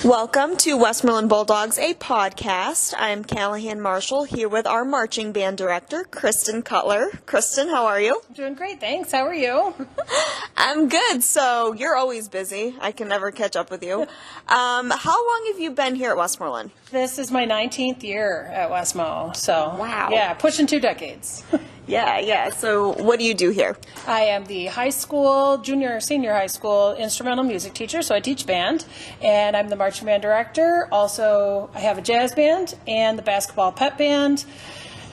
Welcome to Westmoreland Bulldogs, a podcast. I'm Callahan Marshall here with our marching band director, Kristen Cutler. Kristen, how are you? Doing great, thanks. How are you? I'm good. So you're always busy. I can never catch up with you. How long have you been here at Westmoreland? This is my 19th year at Westmo. So, wow. Yeah, pushing 2 decades. Yeah. So what do you do here? I am the high school, senior high school instrumental music teacher, so I teach band, and I'm the marching band director. Also, I have a jazz band and the basketball pep band,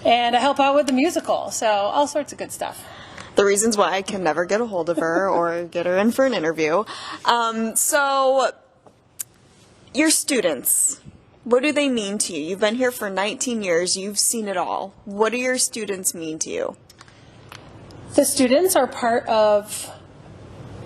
and I help out with the musical, so all sorts of good stuff. The reasons why I can never get a hold of her or get her in for an interview. So your students, what do they mean to you? You've been here for 19 years. You've seen it all. What do your students mean to you? The students are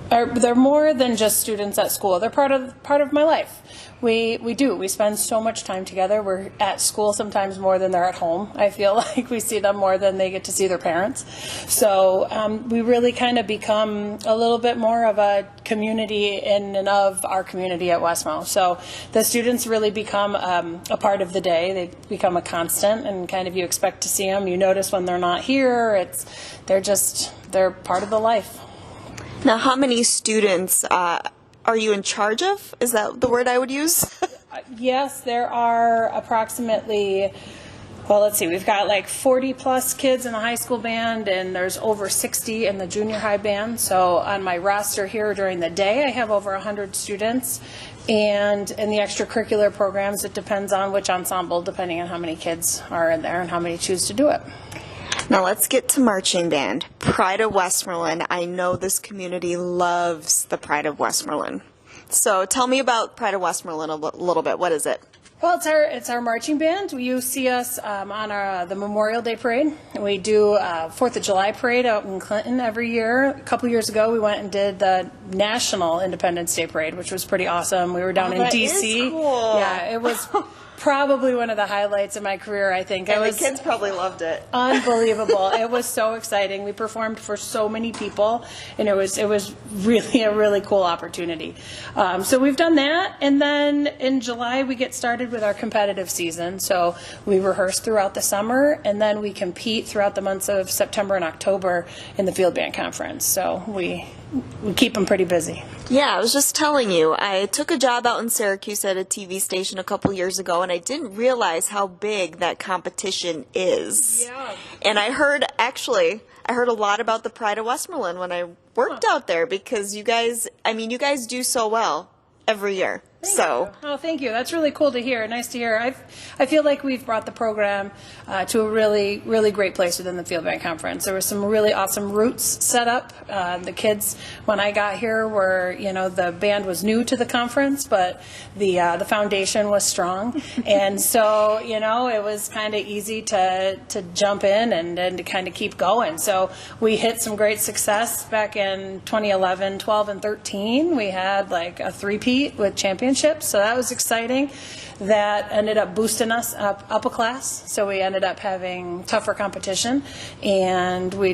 they're more than just students at school. They're part of my life. We spend so much time together. We're at school sometimes more than they're at home. I feel like we see them more than they get to see their parents. So we really kind of become a little bit more of a community in and of our community at Westmo. So the students really become a part of the day. They become a constant, and kind of you expect to see them. You notice when they're not here. They're part of the life. Now, how many students are you in charge of? Is that the word I would use? Yes, there are approximately, we've got like 40 plus kids in the high school band, and there's over 60 in the junior high band. So on my roster here during the day, I have over 100 students. And in the extracurricular programs, it depends on which ensemble, depending on how many kids are in there and how many choose to do it. Now let's get to marching band. Pride of Westmoreland. I know this community loves the Pride of Westmoreland. So tell me about Pride of Westmoreland a little bit. What is it? Well, it's our marching band. You see us on the Memorial Day parade. We do 4th of July parade out in Clinton every year. A couple years ago, we went and did the National Independence Day parade, which was pretty awesome. We were down in D.C. Is cool. Yeah, it was probably one of the highlights of my career, I think. And the kids probably loved it. Unbelievable. It was so exciting. We performed for so many people, and it was really a really cool opportunity. So we've done that, and then in July we get started with our competitive season. So we rehearse throughout the summer, and then we compete throughout the months of September and October in the field band conference. So we keep them pretty busy. Yeah, I was just telling you, I took a job out in Syracuse at a TV station a couple years ago, and I didn't realize how big that competition is. Yeah. And I heard a lot about the Pride of Westmoreland when I worked out there, because you guys do so well every year. Thank you. That's really cool to hear. Nice to hear. I feel like we've brought the program to a really, really great place within the field band conference. There were some really awesome routes set up. The kids, when I got here, the band was new to the conference, but the foundation was strong, and so it was kind of easy to jump in and to kind of keep going. So we hit some great success back in 2011, 12, and 13. We had like a three-peat with championships. So that was exciting. That ended up boosting us up a class. So we ended up having tougher competition, and we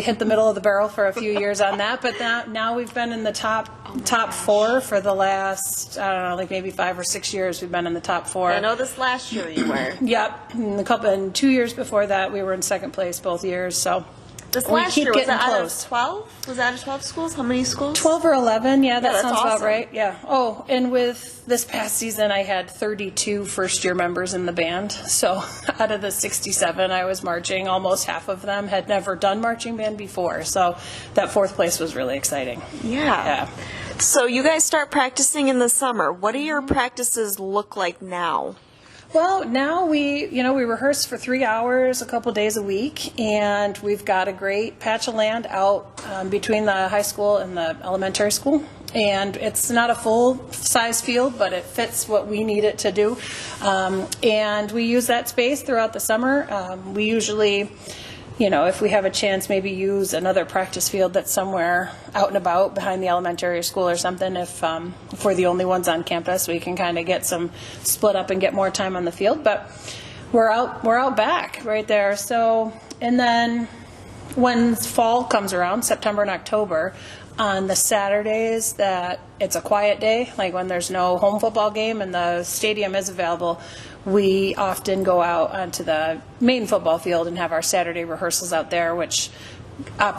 hit the middle of the barrel for a few years on that. But now we've been in the top 4 for the last, I don't know, like maybe 5 or 6 years. We've been in the top 4. I know this last year you were. Yep. And 2 years before that, we were in second place both years. So. This last year, was that out of 12? Was that out of 12 schools? How many schools? 12 or 11, that sounds awesome. about right. Yeah. Oh, and with this past season, I had 32 first-year members in the band. So out of the 67 I was marching, almost half of them had never done marching band before. So that 4th place was really exciting. Yeah. So you guys start practicing in the summer. What do your practices look like now? Well, now we rehearse for 3 hours a couple days a week, and we've got a great patch of land out between the high school and the elementary school. And it's not a full-size field, but it fits what we need it to do. And we use that space throughout the summer. We usually, if we have a chance, maybe use another practice field that's somewhere out and about behind the elementary school or something. If we're the only ones on campus, we can kind of get some split up and get more time on the field. But we're out back right there. So, and then when fall comes around, September and October, on the Saturdays that it's a quiet day, like when there's no home football game and the stadium is available, we often go out onto the main football field and have our Saturday rehearsals out there, which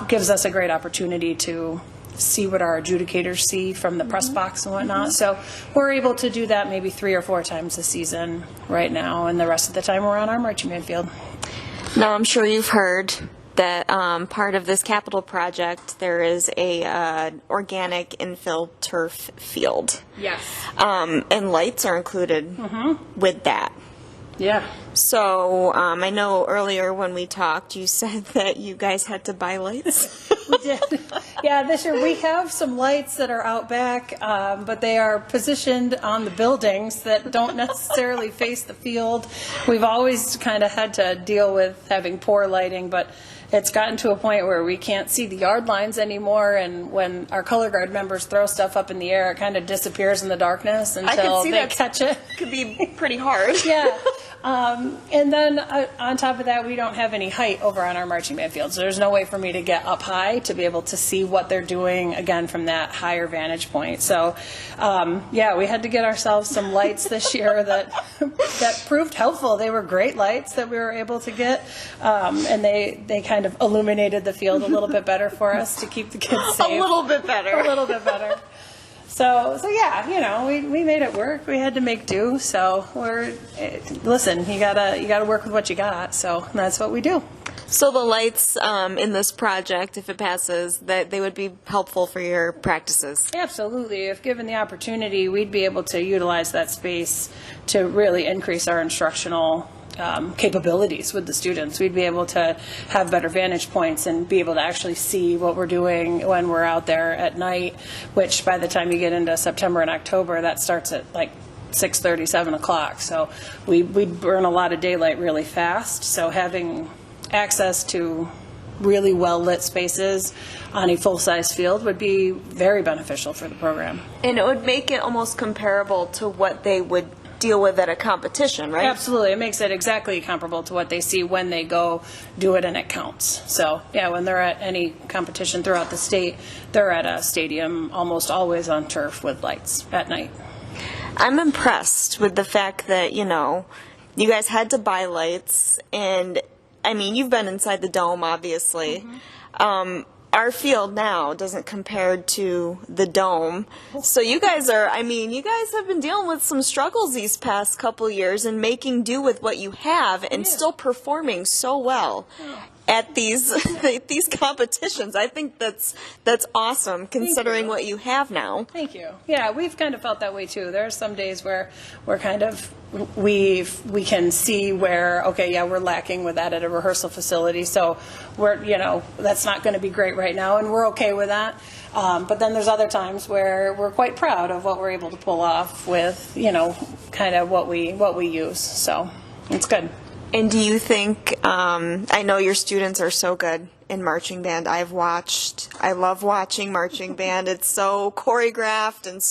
gives us a great opportunity to see what our adjudicators see from the press box and whatnot. So we're able to do that maybe 3 or 4 times a season right now, and the rest of the time we're on our marching band field. Now, I'm sure you've heard that part of this capital project, there is a organic infill turf field. Yes. And lights are included with that. Yeah. So I know earlier when we talked, you said that you guys had to buy lights. We did. Yeah, this year we have some lights that are out back, but they are positioned on the buildings that don't necessarily face the field. We've always kind of had to deal with having poor lighting, but it's gotten to a point where we can't see the yard lines anymore, and when our color guard members throw stuff up in the air, it kind of disappears in the darkness until they catch it. Could be pretty hard. Yeah. And then on top of that, we don't have any height over on our marching band field, so there's no way for me to get up high to be able to see what they're doing, again, from that higher vantage point. So, yeah, we had to get ourselves some lights this year that proved helpful. They were great lights that we were able to get, and they kind of illuminated the field a little bit better for us to keep the kids safe. A little bit better. A little bit better. So yeah, you know, we made it work. We had to make do. So listen, you gotta work with what you got. So that's what we do. So the lights in this project, if it passes, that they would be helpful for your practices. Absolutely. If given the opportunity, we'd be able to utilize that space to really increase our instructional capabilities with the students. We'd be able to have better vantage points and be able to actually see what we're doing when we're out there at night, which by the time you get into September and October, that starts at like 6:30, 7 o'clock. So we burn a lot of daylight really fast. So having access to really well-lit spaces on a full-size field would be very beneficial for the program. And it would make it almost comparable to what they would deal with at a competition, right? Absolutely. It makes it exactly comparable to what they see when they go do it and it counts. So, yeah, when they're at any competition throughout the state, they're at a stadium almost always on turf with lights at night. I'm impressed with the fact that, you know, you guys had to buy lights, and, I mean, you've been inside the dome, obviously. Our field now doesn't compare to the dome. So you guys have been dealing with some struggles these past couple years and making do with what you have and still performing so well at these these competitions. I think that's awesome considering what you have now. Thank you. Yeah, we've kind of felt that way too. There are some days where we're kind of we can see where, okay, yeah, we're lacking with that at a rehearsal facility, so we're, you know, that's not going to be great right now, and we're okay with that. But then there's other times where we're quite proud of what we're able to pull off with, you know, kind of what we use. So it's good. And do you think, I know your students are so good in marching band. I love watching marching band. It's so choreographed and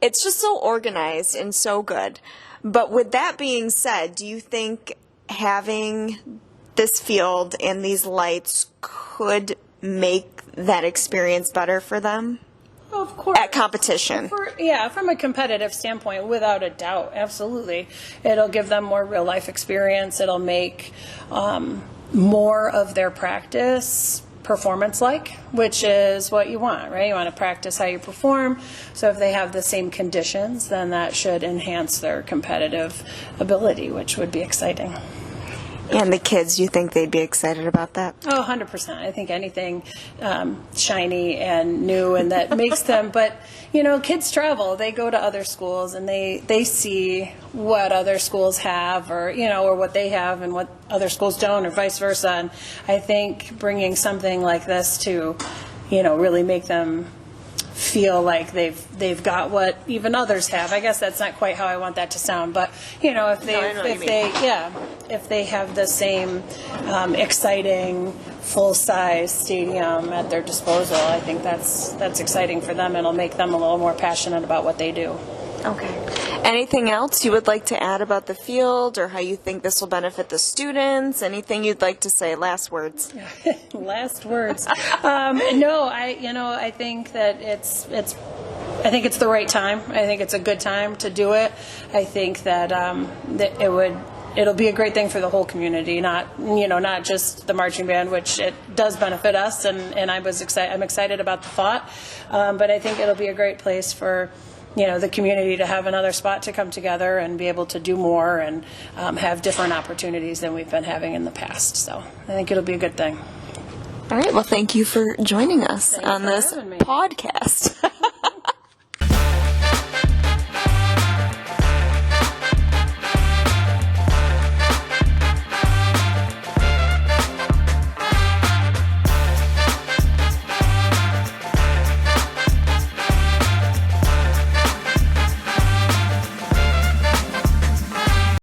it's just so organized and so good. But with that being said, do you think having this field and these lights could make that experience better for them? Of course. At competition. From a competitive standpoint, without a doubt, absolutely. It'll give them more real life experience. It'll make more of their practice performance-like, which is what you want, right? You want to practice how you perform. So if they have the same conditions, then that should enhance their competitive ability, which would be exciting. And the kids, do you think they'd be excited about that? Oh, 100%. I think anything shiny and new and that makes them, but, you know, kids travel. They go to other schools and they see what other schools have, or, you know, or what they have and what other schools don't, or vice versa. And I think bringing something like this to, you know, really make them feel like they've got what even others have. I guess that's not quite how I want that to sound, but you know, if they have the same exciting full-size stadium at their disposal, I think that's exciting for them. It'll make them a little more passionate about what they do. Okay. Anything else you would like to add about the field or how you think this will benefit the students? Anything you'd like to say? Last words. Last words. No, I think that I think it's the right time. I think it's a good time to do it. I think that it'll be a great thing for the whole community, not just the marching band, which it does benefit us, and I'm excited about the thought. But I think it'll be a great place for the community to have another spot to come together and be able to do more and have different opportunities than we've been having in the past. So I think it'll be a good thing. All right. Well, thank you for joining us Thanks on for this having me. podcast.